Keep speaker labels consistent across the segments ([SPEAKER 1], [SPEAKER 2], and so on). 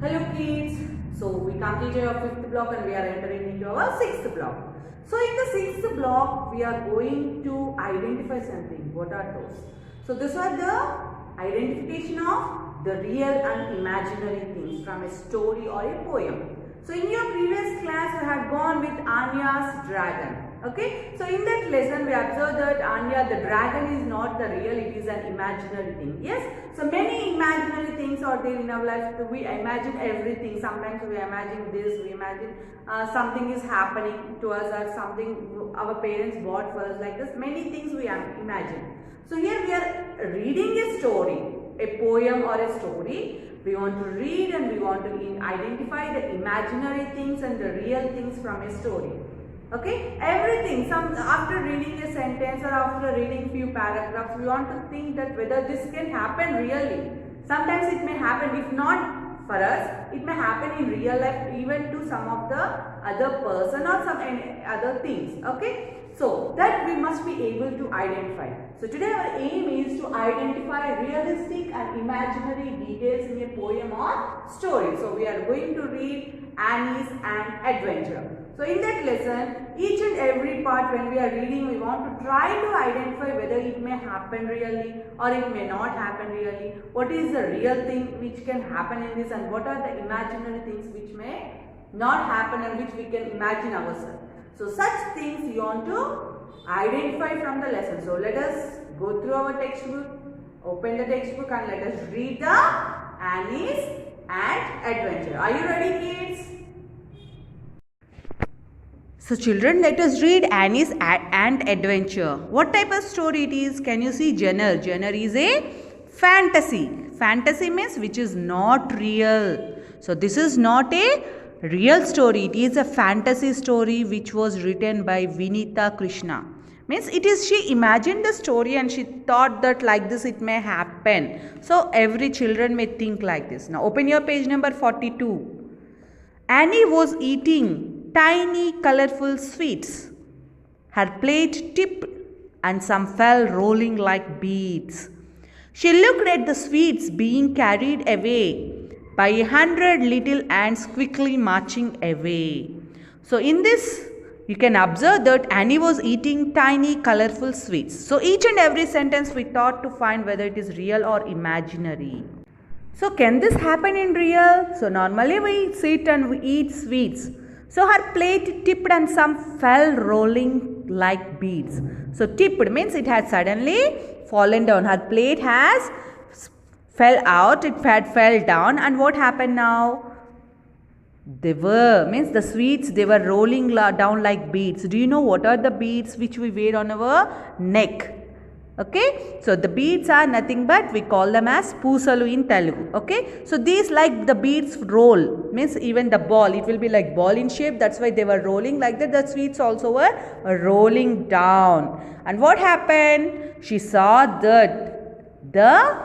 [SPEAKER 1] Hello kids. So we completed our fifth block and we are entering into our sixth block. So in the sixth block we are going to identify something. What are those? So these are the identification of the real and imaginary things from a story or a poem. So in your previous class we had gone with Anya's dragon. Okay, so in that lesson we observed that Anya, the dragon is not the real, it is an imaginary thing. Yes, so many imaginary things are there in our life. We imagine everything. Sometimes we imagine this, we imagine something is happening to us or something our parents bought for us, like this. Many things we imagine. So here we are reading a story, a poem or a story. We want to read and we want to identify the imaginary things and the real things from a story. Okay, everything. After reading a sentence or after reading few paragraphs, we want to think that whether this can happen really. Sometimes it may happen. If not for us, it may happen in real life, even to some of the other person or some other things. Okay, so that we must be able to identify. So today our aim is to identify realistic and imaginary details in a poem or story. So we are going to read Annie's and Adventure. So in that lesson, each and every part when we are reading, we want to try to identify whether it may happen really or it may not happen really. What is the real thing which can happen in this and what are the imaginary things which may not happen and which we can imagine ourselves. So such things you want to identify from the lesson. So let us go through our textbook, open the textbook and let us read the Annie's and Adventure. Are you ready, kids? So children, let us read Annie's and Adventure. What type of story it is? Can you see genre? Genre is a fantasy. Fantasy means which is not real. So this is not a real story. It is a fantasy story which was written by Vinita Krishna. Means it is she imagined the story and she thought that like this it may happen. So every children may think like this. Now open your page number 42. Annie was eating tiny colorful sweets. Her plate tipped and some fell rolling like beads. She looked at the sweets being carried away by 100 little ants quickly marching away. So in this you can observe that Annie was eating tiny colorful sweets. So each and every sentence we thought to find whether it is real or imaginary. So can this happen in real? So normally we sit and we eat sweets. So her plate tipped and some fell rolling like beads. So tipped means it had suddenly fallen down. Her plate has fell out, it had fell down, and what happened now? They were, means the sweets, they were rolling down like beads. Do you know what are the beads which we wear on our neck? Okay, so the beads are nothing but we call them as Poosalu in Telugu. Okay, so these like the beads roll, means even the ball, it will be like ball in shape. That's why they were rolling like that. The sweets also were rolling down. And what happened? She saw that the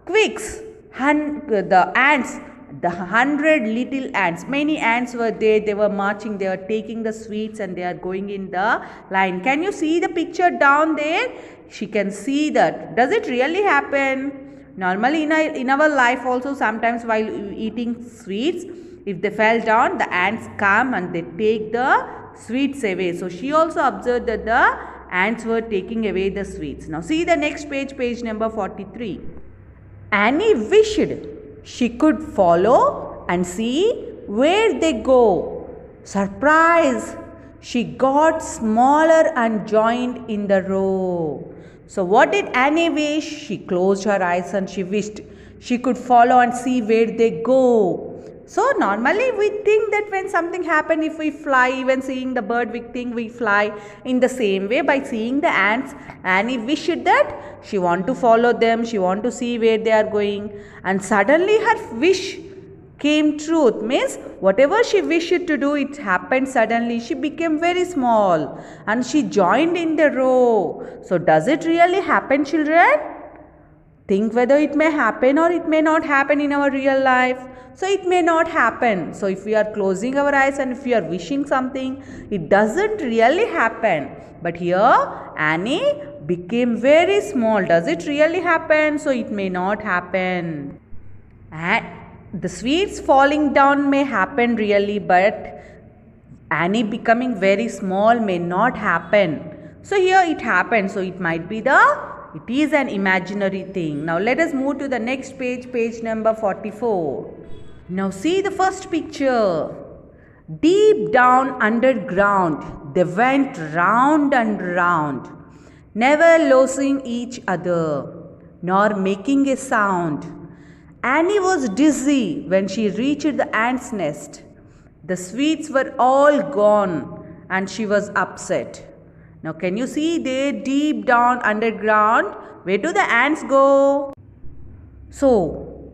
[SPEAKER 1] quicks, the ants, the 100 little ants, many ants were there. They were marching, they were taking the sweets and they are going in the line. Can you see the picture down there? She can see that. Does it really happen? Normally in our life also, sometimes while eating sweets, if they fell down, the ants come and they take the sweets away. So she also observed that the ants were taking away the sweets. Now see the next page, page number 43. Annie wished she could follow and see where they go. Surprise! She got smaller and joined in the row. So what did Annie wish? She closed her eyes and she wished she could follow and see where they go. So normally we think that when something happens, if we fly, even seeing the bird, we think we fly. In the same way, by seeing the ants, Annie wished that she want to follow them, she want to see where they are going. And suddenly her wish came truth, means whatever she wished to do, it happened suddenly. She became very small and she joined in the row. So does it really happen, children? Think whether it may happen or it may not happen in our real life. So it may not happen. So if we are closing our eyes and if we are wishing something, it doesn't really happen. But here Annie became very small. Does it really happen? So it may not happen. The sweets falling down may happen really, but Annie becoming very small may not happen. So here it happened. So it might be it is an imaginary thing. Now let us move to the next page, page number 44. Now see the first picture. Deep down underground, they went round and round, never losing each other, nor making a sound. Annie was dizzy when she reached the ant's nest. The sweets were all gone and she was upset. Now can you see there deep down underground, where do the ants go? So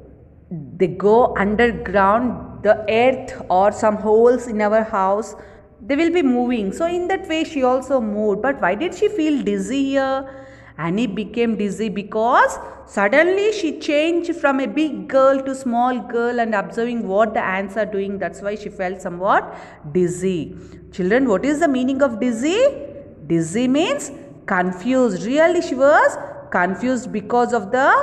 [SPEAKER 1] they go underground, the earth or some holes in our house, they will be moving. So in that way she also moved. But why did she feel dizzy here? Annie became dizzy because suddenly she changed from a big girl to small girl and observing what the ants are doing. That's why she felt somewhat dizzy. Children, what is the meaning of dizzy? Dizzy means confused. Really she was confused because of the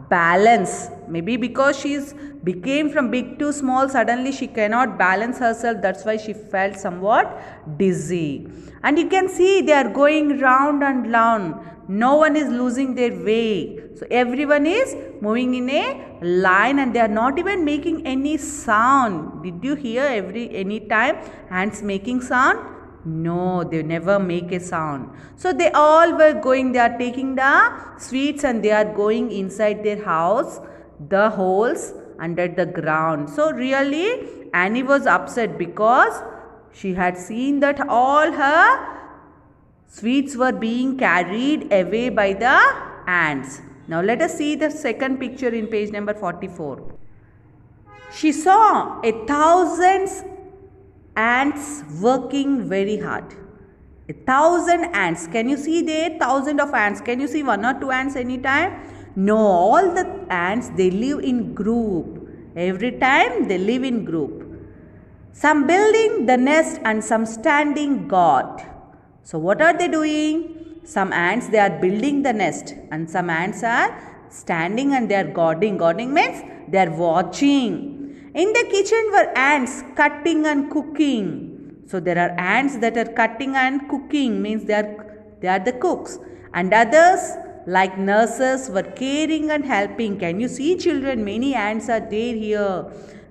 [SPEAKER 1] balance. Maybe because she became from big to small, suddenly she cannot balance herself. That's why she felt somewhat dizzy. And you can see they are going round and round. No one is losing their way. So everyone is moving in a line and they are not even making any sound. Did you hear any time ants making sound? No, they never make a sound. So they all were going, they are taking the sweets and they are going inside their house, the holes under the ground. So really Annie was upset because she had seen that all her sweets were being carried away by the ants. Now let us see the second picture in page number 44. She saw 1,000 ants working very hard. 1,000 ants. Can you see there? 1,000 of ants. Can you see one or two ants anytime? No, all the ants, they live in group. Every time they live in group. Some building the nest and some standing guard. So what are they doing? Some ants, they are building the nest and some ants are standing and they are guarding. Guarding means they are watching. In the kitchen were ants cutting and cooking. So there are ants that are cutting and cooking, means they are the cooks. And others like nurses were caring and helping. Can you see, children? Many ants are there here.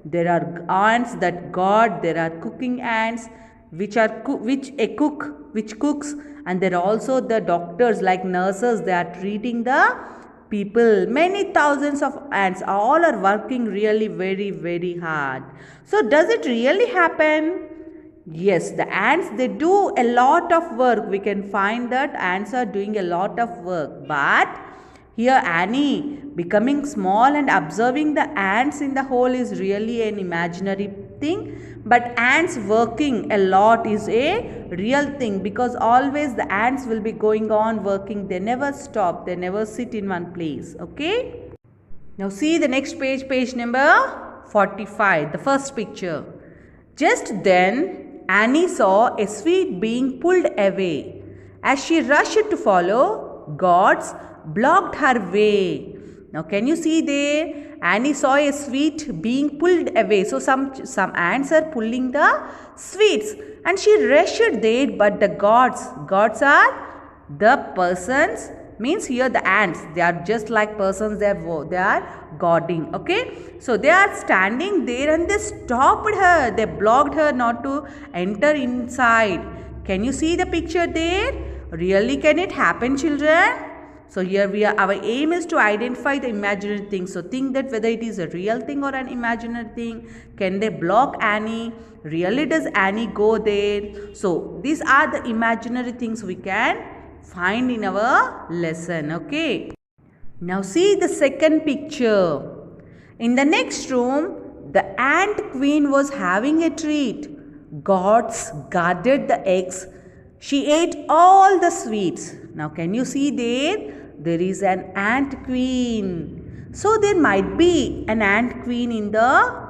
[SPEAKER 1] There are ants that guard, there are cooking ants which cooks, and there are also the doctors like nurses, they are treating the people. Many thousands of ants all are working really very very hard. So does it really happen? Yes, the ants, they do a lot of work. We can find that ants are doing a lot of work. But here Annie becoming small and observing the ants in the hole is really an imaginary thing. But ants working a lot is a real thing, because always the ants will be going on working. They never stop. They never sit in one place. Okay. Now see the next page, page number 45, the first picture. Just then Annie saw a sweet being pulled away. As she rushed to follow, guards blocked her way. Now can you see there? Annie saw a sweet being pulled away. So some ants are pulling the sweets and she rushed there, but the guards are the persons, means here the ants, they are just like persons, they are guarding. Okay, so they are standing there and they stopped her, they blocked her not to enter inside. Can you see the picture there? Really, can it happen, children? So here our aim is to identify the imaginary thing. So think that whether it is a real thing or an imaginary thing. Can they block Annie? Really, does Annie go there? So these are the imaginary things we can find in our lesson. Okay. Now see the second picture. In the next room, the ant queen was having a treat. Guards guarded the eggs. She ate all the sweets. Now can you see there? There is an ant queen. So there might be an ant queen in the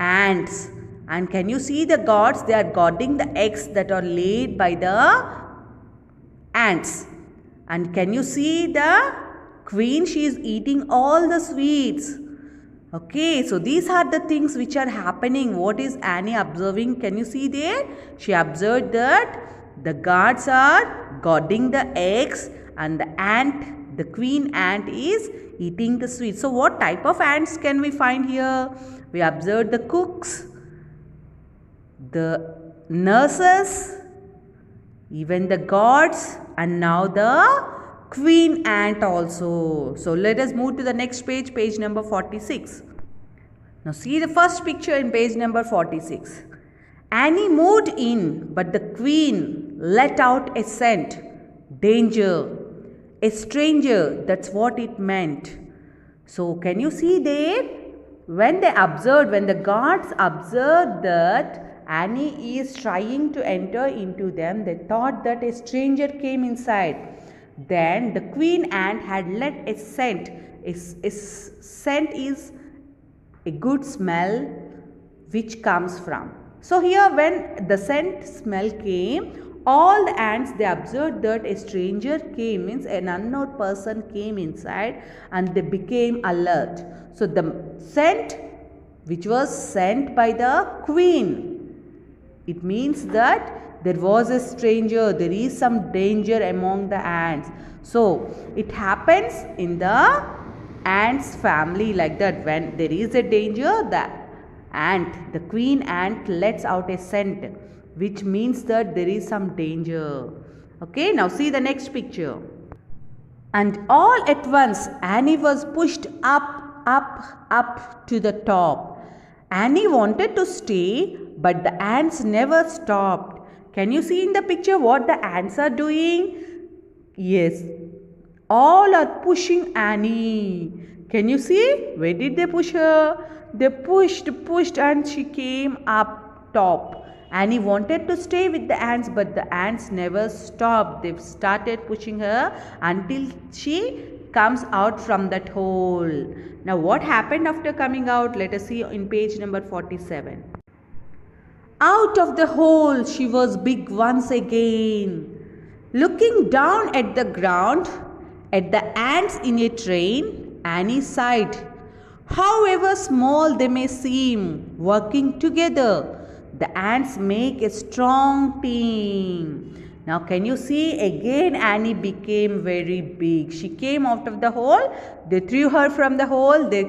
[SPEAKER 1] ants. And can you see the guards? They are guarding the eggs that are laid by the ants. And can you see the queen? She is eating all the sweets. Okay, so these are the things which are happening. What is Annie observing? Can you see there? She observed that the guards are guarding the eggs and the ant, the queen ant is eating the sweets. So what type of ants can we find here? We observed the cooks, the nurses, even the guards, and now the queen ant also. So let us move to the next page, page number 46. Now see the first picture in page number 46. Annie moved in, but the queen let out a scent. Danger. A stranger, that's what it meant. So can you see there? When the guards observed that Annie is trying to enter into them, they thought that a stranger came inside. Then the queen ant had let a scent. A scent is a good smell which comes from. So here when the scent smell came, all the ants, they observed that a stranger came, means an unknown person came inside, and they became alert. So the scent which was sent by the queen, it means that there was a stranger, there is some danger among the ants. So it happens in the ants family like that. When there is a danger, the queen ant lets out a scent, which means that there is some danger. Okay, now see the next picture. And all at once Annie was pushed up to the top. Annie wanted to stay, but the ants never stopped. Can you see in the picture what the ants are doing? Yes, all are pushing Annie. Can you see? Where did they push her? They pushed and she came up top. Annie wanted to stay with the ants, but the ants never stopped. They started pushing her until she comes out from that hole. Now what happened after coming out? Let us see in page number 47. Out of the hole she was big once again. Looking down at the ground, at the ants in a train, Annie sighed. However small they may seem, working together, the ants make a strong team. Now can you see again Annie became very big. She came out of the hole. They threw her from the hole. They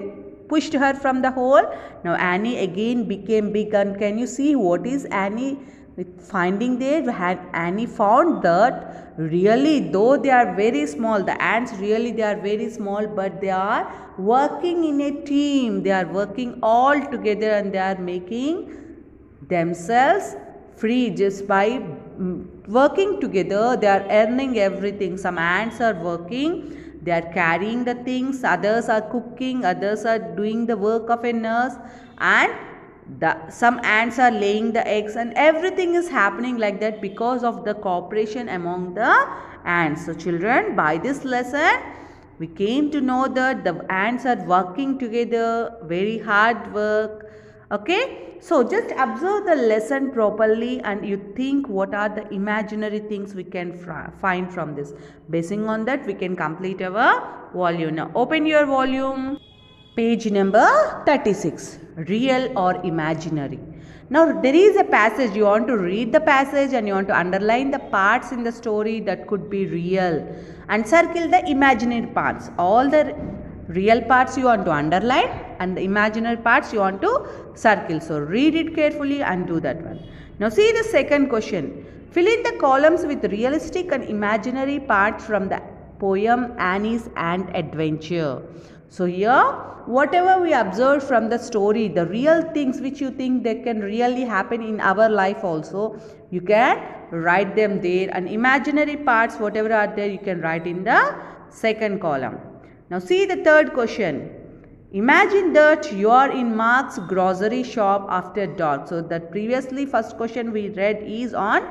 [SPEAKER 1] pushed her from the hole. Now Annie again became big. And can you see what is Annie finding there? Annie found that really, though they are very small, the ants really they are very small, but they are working in a team. They are working all together and they are making themselves free just by working together. They are earning everything. Some ants are working, they are carrying the things, others are cooking, others are doing the work of a nurse, and some ants are laying the eggs, and everything is happening like that because of the cooperation among the ants. So children, by this lesson we came to know that the ants are working together, very hard work. Okay, so just observe the lesson properly and you think what are the imaginary things we can find from this. Basing on that we can complete our volume. Now open your volume, page number 36, real or imaginary. Now there is a passage, you want to read the passage and you want to underline the parts in the story that could be real and circle the imaginary parts. All the real parts you want to underline and the imaginary parts you want to circle. So read it carefully and do that one. Now see the second question. Fill in the columns with realistic and imaginary parts from the poem Annie's Ant Adventure. So here whatever we observe from the story, the real things which you think they can really happen in our life also, you can write them there, and imaginary parts whatever are there you can write in the second column. Now see the third question. Imagine that you are in Mark's grocery shop after dark. So that previously first question we read is on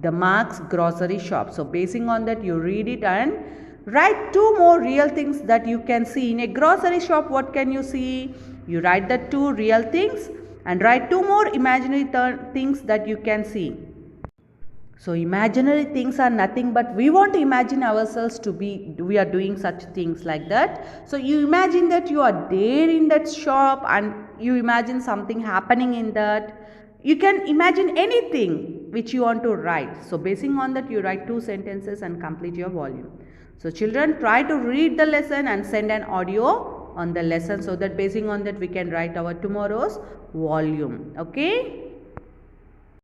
[SPEAKER 1] the Mark's grocery shop. So basing on that you read it and write two more real things that you can see. In a grocery shop what can you see? You write the two real things and write two more imaginary things that you can see. So imaginary things are nothing but we want to imagine ourselves to be, we are doing such things like that. So you imagine that you are there in that shop and you imagine something happening in that. You can imagine anything which you want to write. So basing on that, you write 2 sentences and complete your volume. So children, try to read the lesson and send an audio on the lesson, so that basing on that we can write our tomorrow's volume. Okay.